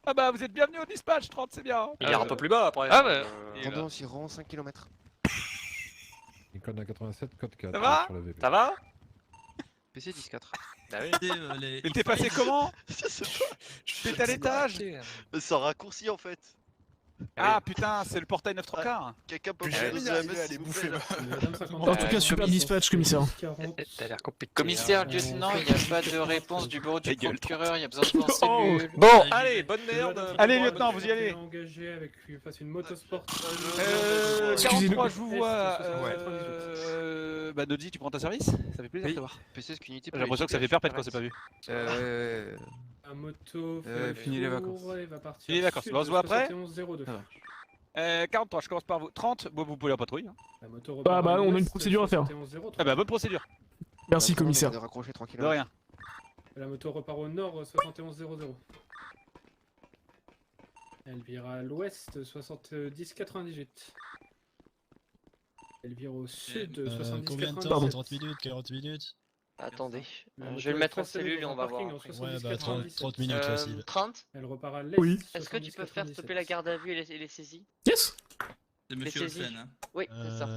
Ah bah vous êtes bienvenus au dispatch 30, c'est bien. Il est un peu plus bas après. Ah ouais. Tendance, il rend 5 km. Code à 87, code 4 Ça va sur la VP. Ça va? PC 10-4. Bah oui. Mais t'es passé comment? T'es à l'étage? C'est un raccourci en fait. Ah putain, c'est le portail 934. Quelqu'un peut Plus me jamais donner y la arriver messe à s'il les vous bouffer. plaît. En tout cas, super dispatch, commissaire. T'as l'air compliqué. Commissaire, lieutenant, il n'y a pas de réponse du bureau du Ta gueule, procureur, il y a besoin de voir en cellule. Bon, allez, bonne merde. Allez lieutenant, vous y allez. Engagé avec une motosport. Euh, 43, je vous Est, vois. 78. Bah Nodzi, tu prends ton service? Ça fait plaisir de te voir. PC, c'est qu'une unité. J'ai l'impression que ça fait perpète quand c'est pas vu. La moto fini les vacances. Il va partir. Fini les vacances. sud Bon, on se voit de après 7102. Ça va. 43, je commence par vous. 30, bon, vous pouvez la patrouille. Hein. La moto Bah, repart à on a une l'ouest, procédure à faire. 7103. Ah bah bonne procédure. Merci, commissaire. De raccrocher tranquillement. De rien. La moto repart au nord 7100. Elle vire à l'ouest 7098. Elle vire au sud Combien de 7097. temps? 30 minutes, 40 minutes? Attendez, La je moto vais le est mettre en stationné cellule et dans on un va parking voir. en après. Ouais, 70 bah 30, 30 minutes facile. 30. Elle repart à l'est. Oui. Est-ce que tu peux faire stopper la garde à vue et les saisies? Yes. C'est monsieur saisies. Olsen, hein. Oui, c'est ça.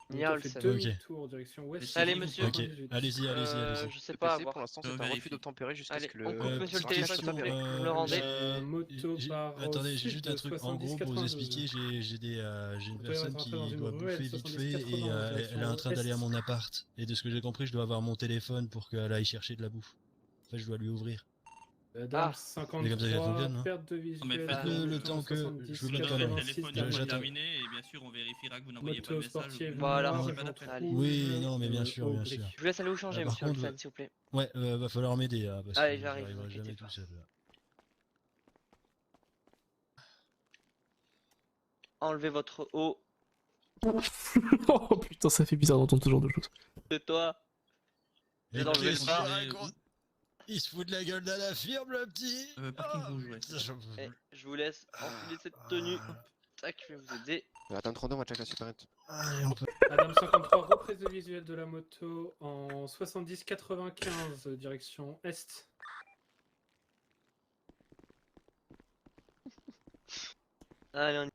Nia Niolsen. fait demi-tour direction ouest. Allez, monsieur. Ok, allez-y, allez-y. Je sais pas, à PC, voir. pour l'instant, c'est un Vérifie. refus d'obtempérer jusqu'à ce Allez, que on le. coupe monsieur le petite téléphone, question, s'il vous plaît. Vous me le rendez. Moto par Attendez, j'ai sud juste un truc. En gros, pour vous 70-92. expliquer, j'ai une Vous personne pouvez qui rentrer dans une doit ruelle, bouffer vite fait 70-80, et elle est en train d'aller à mon appart. Et de ce que j'ai compris, je dois avoir mon téléphone pour qu'elle aille chercher de la bouffe. En fait, je dois lui ouvrir. Dame Mais comme ça, il y a combien, 53, non perte de visuel. mais faites le temps que je vous mette Le en avant. téléphone il J'attends. est terminé et bien sûr on vérifiera que vous n'envoyez pas de Moto message. sportive. Voilà. noire, J'ai pas ventre d'appel. Allez. Oui, non, mais bien rouge, sûr, bien oblique. sûr. Je vous laisse aller vous changer, Par monsieur contre, Olsen, s'il vous plaît. Ouais, va falloir m'aider, hein, parce Allez, que j'arrive, j'arriverai vous jamais inquiétez tout seul. là. Enlevez votre haut Oh putain, ça fait bizarre d'entendre ce genre de choses. de toi. Et dans le qu'est-ce qu'il vêtement. raconte? Il se fout de la gueule de la firme, le petit. Parking rouge, ouais. Putain, j'en peux Eh, plus. je vous laisse enfiler cette tenue. Tac, je vais vous aider. Attends 32, on va check la supérette. Allez, on peut. Madame 53, reprise de visuel de la moto en 70-95, direction est. Allez, on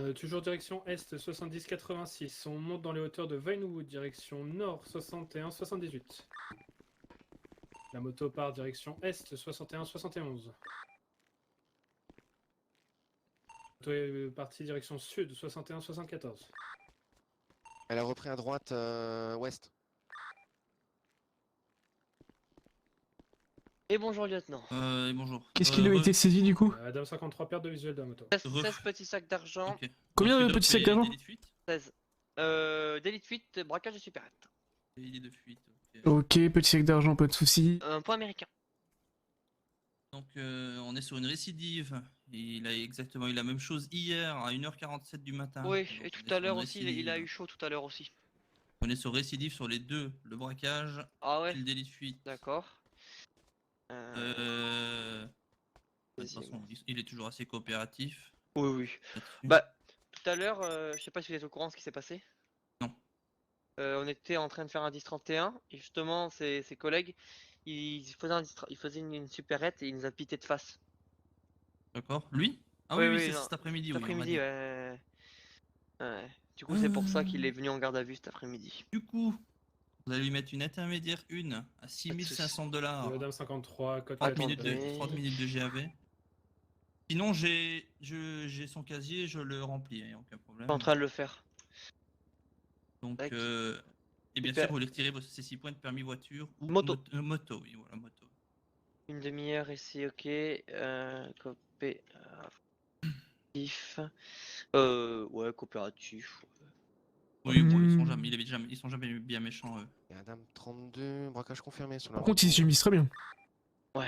y Toujours direction est, 70-86. On monte dans les hauteurs de Vinewood, direction nord, 61-78. La moto part direction est, 61-71. La moto est partie direction sud, 61-74. Elle a repris à droite ouest. Et bonjour, lieutenant. Et bonjour. Qu'est-ce qui lui a été saisi du coup? Madame 53, perte de visuel de la moto. 16 petits sacs d'argent. Ok. Combien de Ensuite, petits c'est sacs d'argent? délit de fuite. 16. Délit de fuite, braquage de supérette. Délit de fuite, ok. Ok, petit sac d'argent, pas de soucis. Un point américain. Donc on est sur une récidive. Il a exactement eu la même chose hier à 1h47 du matin. Oui, Donc, et on est tout sur à l'heure une aussi, récidive. il a eu chaud tout à l'heure aussi. On est sur récidive sur les deux, le braquage Ah et ouais, le délit de fuite. d'accord. De toute Vas-y, façon, il est toujours assez coopératif. Oui, oui. là-dessus. Bah, tout à l'heure, je sais pas si vous êtes au courant de ce qui s'est passé. Non. On était en train de faire un 10-31 et justement, ses collègues, ils faisaient une supérette et il nous a pité de face. D'accord. Lui? Ah Oui, oui, oui, c'est non. cet après-midi. Cet oui, on m'a après-midi, dit. ouais. Ouais. Du coup, c'est pour ça qu'il est venu en garde à vue cet après-midi. Du coup, vous allez lui mettre une intermédiaire 1 à 6500 $. Madame 53, code 30 Attendez.4. minutes, 30 minutes de GAV. Sinon, j'ai son casier, je le remplis, il n'y a aucun Je problème. suis en train de le faire. Donc, Tac. et bien Super. sûr, vous les retirez ces 6 points de permis voiture ou Moto. moto, oui, voilà, moto. Une demi-heure ici, ok. Coopératif. Ouais, coopératif. Oui, bon, Hmm. ils sont jamais bien méchants, eux. Et Madame 32, braquage confirmé sur la Par contre, ils s'y misent très bien. Oui.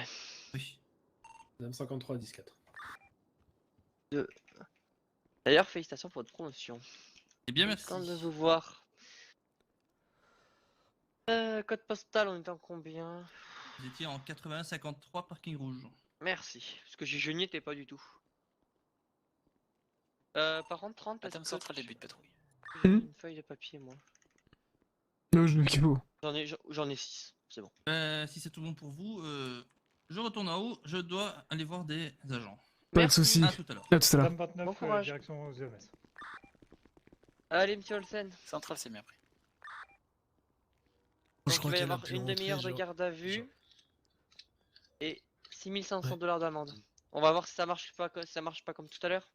Madame 53, 14. D'ailleurs, félicitations pour votre promotion. Eh bien, merci. Content de vous voir. Code postal, on est en combien? Vous étiez en 81-53 parking rouge. Merci, parce que n'y étais pas du tout. Par contre, 30, Madame est-ce que centrale début de patrouille. j'ai Hmm. une feuille de papier, moi. Non, je veux qu'il faut. J'en ai 6, c'est bon. Si c'est tout bon pour vous, j'aurais retourne en haut, je dois aller voir des agents. Pas de Merci. soucis. À tout à l'heure. À tout à l'heure. Dame 29, Bon courage. direction ZMS. Allez, monsieur Olsen. Central, c'est bien pris. Je Donc, il crois va y qu'elle a avoir pu une demi-heure de rentrer, garde à vue genre- et 6500 Ouais. dollars d'amende. On va voir si ça marche pas, ça marche pas comme tout à l'heure.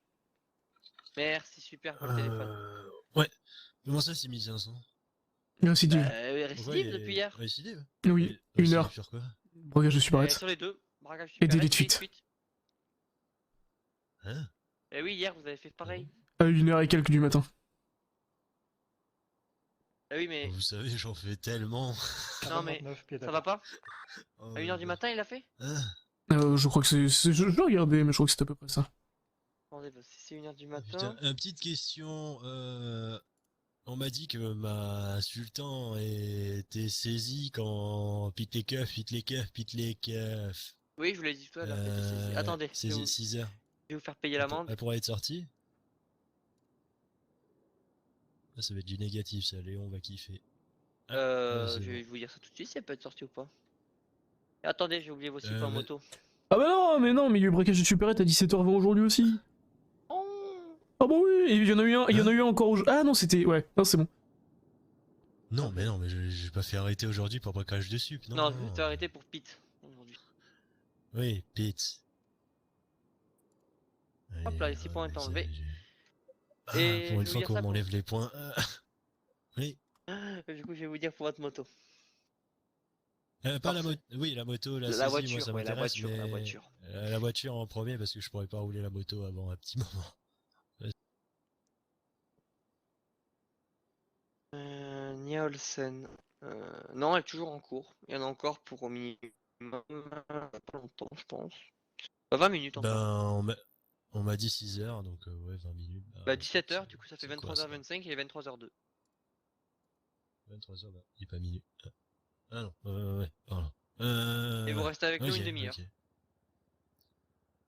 Merci, super pour le téléphone. Ouais. Comment ça, 6500? Récidive. Récidive depuis hier. Récidive? Oui, Et- 1 heure. récidive sur quoi? Braquage de supérette. Sur les deux. Braquage Et délit supérette, de fuite. Hein? Et oui, hier vous avez fait pareil. À 1 heure et quelques du matin. Ah oui, mais Vous savez, j'en fais tellement. non, mais ça va pas? Oh, À 1h du matin, il a fait? Hein? Je crois que je regardais, mais je crois que c'est à peu près ça. Attendez, parce que si c'est 1h du Putain, matin. petite question. On m'a dit que ma sultan était saisie quand pite les keufs, pite les keufs, pite les keufs. Oui, je vous l'ai dit tout à l'heure. Attendez, je vais, Saisie vous... 6 heures. je vais vous faire payer l'amende. Elle pourrait être sortie? Ah, ça va être du négatif, ça. Léon va kiffer. c'est Je vais bon. vous dire ça tout de suite si elle peut être sortie ou pas. Et attendez, j'ai oublié vos suppos en mais- moto. Ah bah non, mais il y a eu braquage de supérette à 17h20 aujourd'hui aussi. Ah bah oui, et il y en a eu un, il y en a eu un encore aujourd'hui. Ah non, c'était... Ouais, non, c'est bon. Non, mais j'ai pas fait arrêter aujourd'hui pour braquage de sup. Non, Non, je vais t'arrêter pour Pete aujourd'hui. Oui, Pete. Hop là, les 6 points mais étant ça, enlevés. Ah, Et pour une je fois vais vous dire qu'on ça pour- m'enlève les points. Oui. Du coup, je vais vous dire pour votre moto. Pas la moto. Oui, la moto, la saisie, moi voiture, ça ouais, la m'intéresse, voiture, la mais voiture. la voiture en premier parce que je pourrais pas rouler la moto avant un petit moment. Nia Olsen. Non, elle est toujours en cours. Il y en a encore pour au minimum. Pas longtemps, je pense. 20 minutes encore. Ben, on m'a dit 6 heures, donc ouais, 20 minutes. Bah 17h, du coup ça fait c'est quoi, ça 23h25 et 23h02. 23 heures, bah, il est pas minute. Ah non, ouais, pardon. Et vous restez avec nous ok, une demi-heure. ok.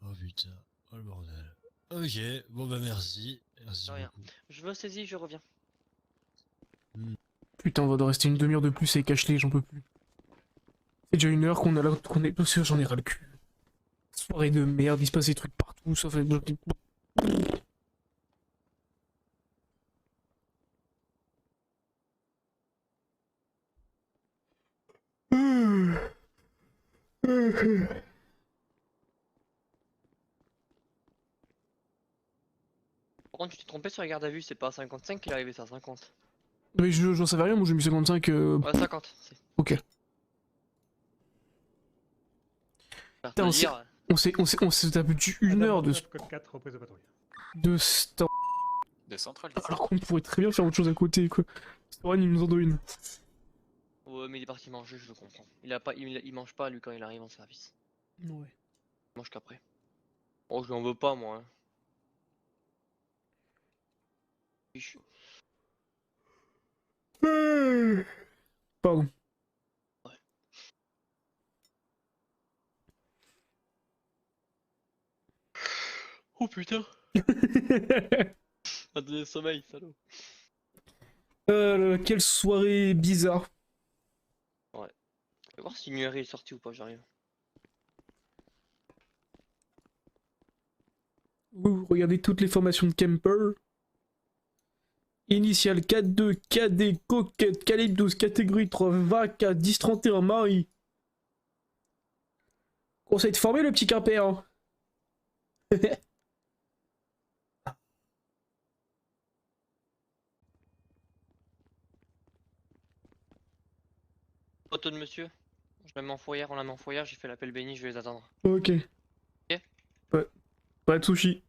Oh putain, oh le bordel. Ok, bon bah merci. Merci De rien. beaucoup. Je me saisis, je reviens. Putain, on va devoir rester une demi-heure de plus et cache-les, j'en peux plus. C'est déjà 1 heure qu'on a là, qu'on est... J'en ai ras le cul. Soirée de merde, il se passe des trucs partout, ça fait... Par contre, tu t'es trompé sur la garde à vue, c'est pas à 55 qu'il est arrivé, c'est à 50. Mais j'en savais rien, moi j'ai mis 55... Ouais, 50. Ok. Putain, on s'est tapé du 1 heure de... Code 4, reprise de patrouille. de Star... De Central. Alors qu'on pourrait très bien faire autre chose à côté, quoi. Storan, il nous en donne une. Ouais, mais il est parti manger, je le comprends. Il mange pas lui quand il arrive en service. Ouais. Il mange qu'après. Oh, je lui en veux pas, moi. Hein. Fichu. Pardon. Oh putain. M'a donné le sommeil, salaud. Quelle soirée bizarre. Je vais voir si Nuary est sorti ou pas, j'arrive. Vous regardez toutes les formations de camper. Initial 4-2, KD, Coquette, Calibre 12, catégorie 3, VACA, 10-31, Marie. Conseil de former le petit quimper, hein. Photo de monsieur. Je la mets en fourrière, on la met en fourrière, j'ai fait l'appel béni, je vais les attendre. Ok. Ok. Ouais. Pas de sushi.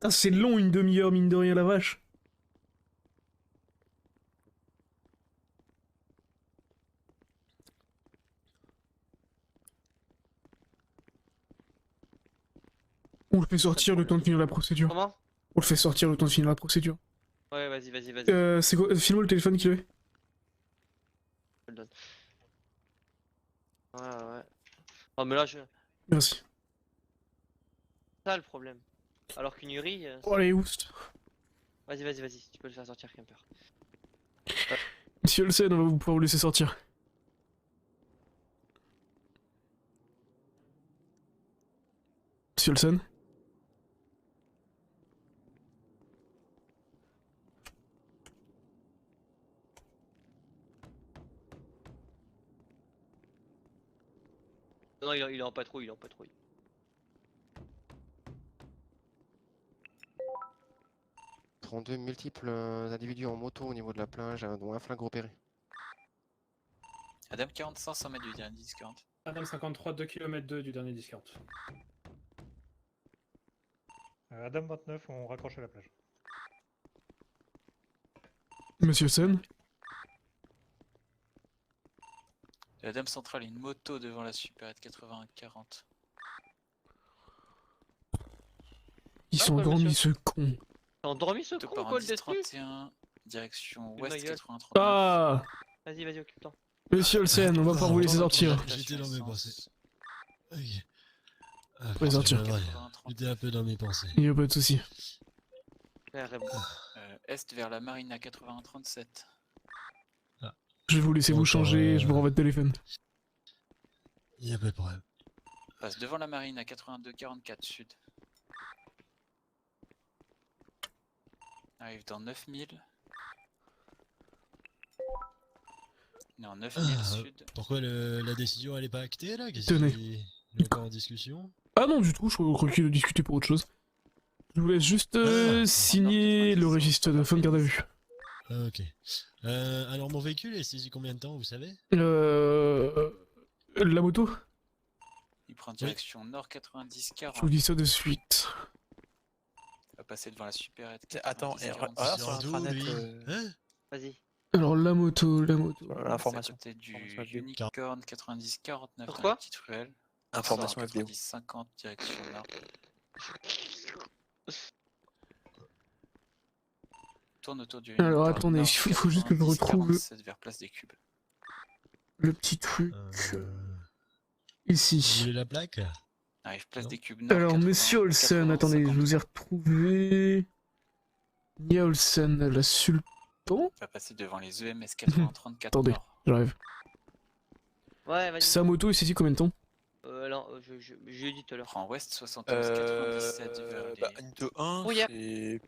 Ah, c'est long une demi-heure, mine de rien, la vache. On le fait sortir le temps de finir la procédure. Comment? On le fait sortir le temps de finir la procédure. Ouais, vas-y. C'est quoi? File-moi le téléphone qu'il avait. Je le donne. Ouais. Oh, mais là, je. Merci. C'est ça le problème. Alors qu'une URI. Oh allez, oust. Vas-y, tu peux le faire sortir, Kemper. Monsieur Olsen, on va pouvoir vous laisser sortir. Monsieur Olsen? Non, il est en patrouille, 32 multiples individus en moto au niveau de la plage, dont un flingue repéré. Adam 45, 100 mètres du dernier 10-40. Adam 53, 2 km 2 du dernier 10-40. Adam 29, on raccroche à la plage. Monsieur Olsen? Adam Central, une moto devant la supérette 80-40. Ils sont endormis, ce con. T'as endormi ce Moto con, par Cole un des trucs? 31, direction ma ouest gueule. 80-39. Ah! Vas-y, occupe-toi. Monsieur Olsen, on va pouvoir vous laisser sortir. J'étais dans mes pensées. Ok. Ah, Pouvez sortir. c'est vrai. J'étais un peu dans mes pensées. Il y a pas de souci. Est vers la marine à 81-37. Je vais vous laisser vous changer, je vous rends votre téléphone. Il y a pas de problème. Passe devant la marine à 82-44 sud. Arrive dans 9000. Non, 9000 sud. Pourquoi la décision elle est pas actée là? Qu'est-ce Tenez. qui est encore en discussion? Ah non, du tout, je crois qu'il a discuté pour autre chose. Je vous laisse juste signer le registre de fin de garde à vue. Ah, ok. Alors mon véhicule est saisi combien de temps, vous savez? La moto? Il prend direction nord 90-40. Je vous dis ça de suite. Il va passer devant la supérette. Attends, 90-46. regarde sur l'intranet. Hein? Vas-y. Alors la moto. L'information. C'était du Information FDO. Unicorn 90-49 dans Pourquoi la petite ruelle. Information FDO. 90-50 direction nord. Tourne autour du Alors, Unicorn attendez, nord, il faut juste que je retrouve 90-47 vers place des Cubes. le petit truc Vous ici. voulez la plaque? Arrive place Non. des Cubes nord. Alors 80, monsieur Olsen, 80, attendez, je 50. vous ai retrouvé. Nia Olsen, la Sultan. Il va passer devant les EMS 80-34 Attendez. nord. J'arrive. Ouais, vas-y. Sa moto est saisie combien de temps? Alors, je lui ai dit tout à l'heure. Prend ouest 71-97 vers les... Bah, une de 1, Oh, yeah. c'est...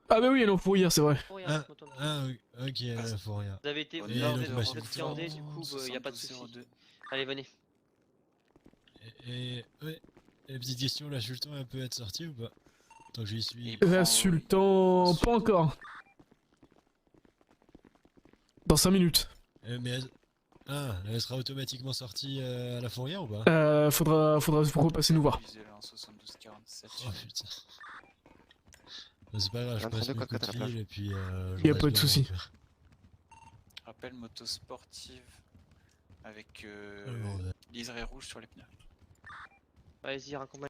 Ah bah oui, elle est en fourrière, c'est vrai. Oh, regarde, cette moto. Ok, faut rien. Vous avez été Au Et nord donc, de bah, vous c'est êtes tout. fiandé, du coup, il n'y a pas de soucis. 72-02. Allez, venez. Et ouais, la petite question, la Sultan elle peut être sortie ou pas? Tant que j'y suis. Et- La Sultan, pas encore. Dans 5 minutes. Mais elle sera automatiquement sortie à la fourrière ou pas? Faudra vous repasser nous voir. Visez-le en 72-47. Oh putain. Bah, c'est pas grave, je Un passe 32 mes code coups de 4 à la fil et puis Y a pas de souci. Rappel moto sportive avec ouais. liseré rouge sur les pneus. Allez-y, raconte-moi.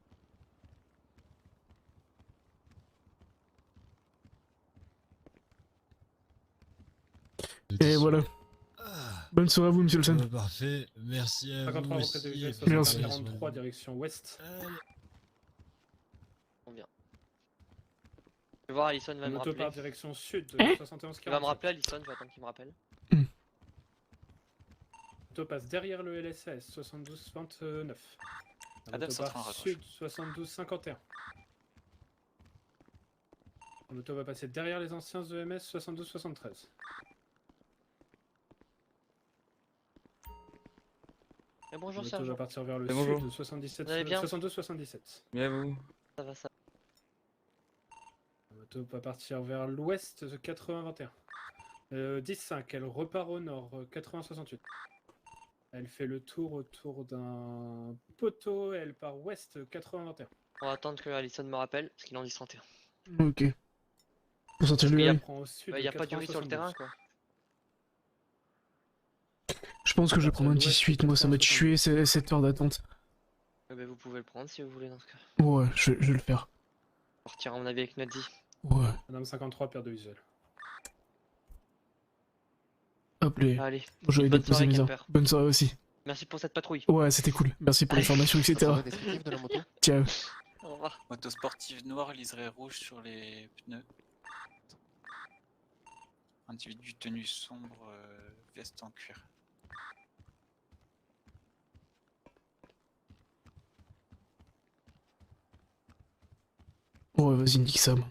Et voilà. Ah, Bonne soirée à vous, monsieur Olsen. parfait, merci à 53 vous reprise de aussi. vitesse, et puis, Merci. 43 direction ouest. Allez. Je vais voir, Alison va me Moto rappeler. par direction sud, Hein 71 Il va me rappeler, Alison, je vais attendre qu'il me rappelle. Moto passe derrière le LSS, 72-29. La Adam moto Central part raccroche. sud, 72-51. La moto va passer derrière les anciens EMS, 72-73. Et bonjour, La moto va sergent. partir vers le Et bonjour. sud, 77, Vous allez bien 72-77. Bien vous. Ça va, ça. La moto va partir vers l'ouest, 80-21. 10-5, elle repart au nord, 80-68. Elle fait le tour autour d'un poteau, elle part ouest, 80-21. On va attendre que Alison me rappelle, parce qu'il est en 10-31. Ok. Pour sortir Il y lui. a- Elle prend au sud, Il n'y a pas d'urine sur le 80-72. terrain, quoi. Je pense que je vais prendre un 18, moi ça m'a tué cette heure d'attente. Eh ben, vous pouvez pouvez le prendre si vous voulez dans ce cas. Ouais, je vais le faire. Partir à mon avis avec Noddy. Ouais. Madame 53, perte de visuel. Hop les. Allez, Je vais bonne déposer soirée, mes armes. Camper. Bonne soirée aussi. Merci pour cette patrouille. Ouais, c'était cool. Merci pour l'information, etc. Ça va, descriptif de la moto. Ciao. Au revoir. Moto sportive noire, liseré rouge sur les pneus. Individu tenue sombre, veste en cuir. Ouais, vas-y, nique ça, moi.